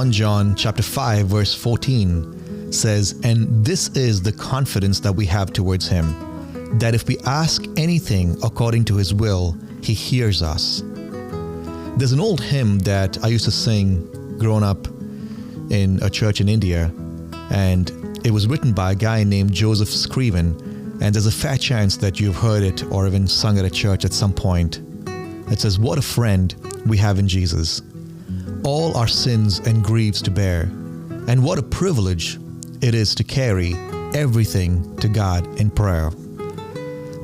1 John chapter 5 verse 14 says, "And this is the confidence that we have towards him, that if we ask anything according to his will, he hears us." There's an old hymn that I used to sing growing up in a church in India, and it was written by a guy named Joseph Scriven, and there's a fair chance that you've heard it or even sung it at church at some point. It says, "What a friend we have in Jesus, all our sins and griefs to bear, and what a privilege it is to carry everything to God in prayer."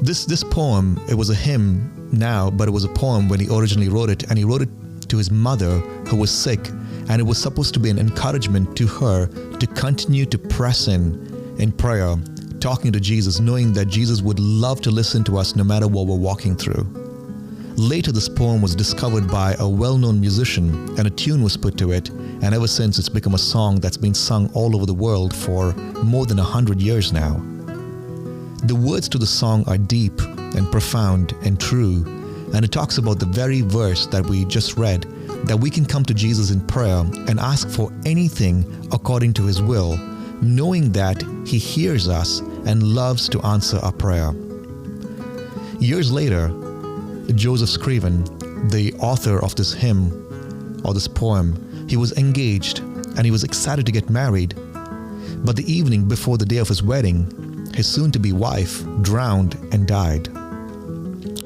This poem, it was a hymn now, but it was a poem when he originally wrote it, and he wrote it to his mother who was sick, and it was supposed to be an encouragement to her to continue to press in prayer, talking to Jesus, knowing that Jesus would love to listen to us no matter what we're walking through. Later, this poem was discovered by a well-known musician, and a tune was put to it, and ever since it's become a song that's been sung all over the world for more than 100 years now. The words to the song are deep and profound and true, and it talks about the very verse that we just read, that we can come to Jesus in prayer and ask for anything according to his will, knowing that he hears us and loves to answer our prayer. Years later, Joseph Scriven, the author of this hymn or this poem, he was engaged and he was excited to get married, but the evening before the day of his wedding, his soon-to-be wife drowned and died.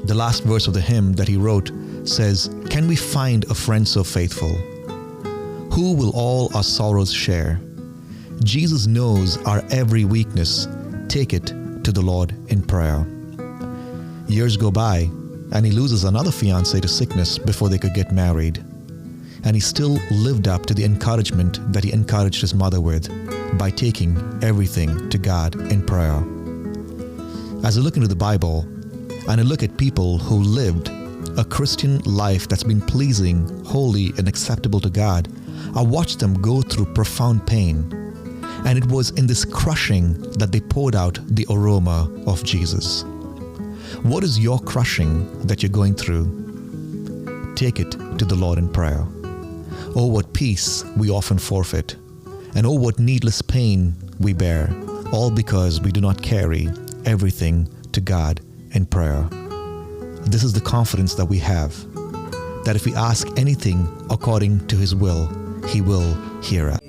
The last verse of the hymn that he wrote says, "Can we find a friend so faithful? Who will all our sorrows share? Jesus knows our every weakness. Take it to the Lord in prayer." Years go by, and he loses another fiancée to sickness before they could get married. And he still lived up to the encouragement that he encouraged his mother with by taking everything to God in prayer. As I look into the Bible, and I look at people who lived a Christian life that's been pleasing, holy, and acceptable to God, I watched them go through profound pain. And it was in this crushing that they poured out the aroma of Jesus. What is your crushing that you're going through? Take it to the Lord in prayer. Oh, what peace we often forfeit, and oh, what needless pain we bear, all because we do not carry everything to God in prayer. This is the confidence that we have, that if we ask anything according to his will, he will hear us.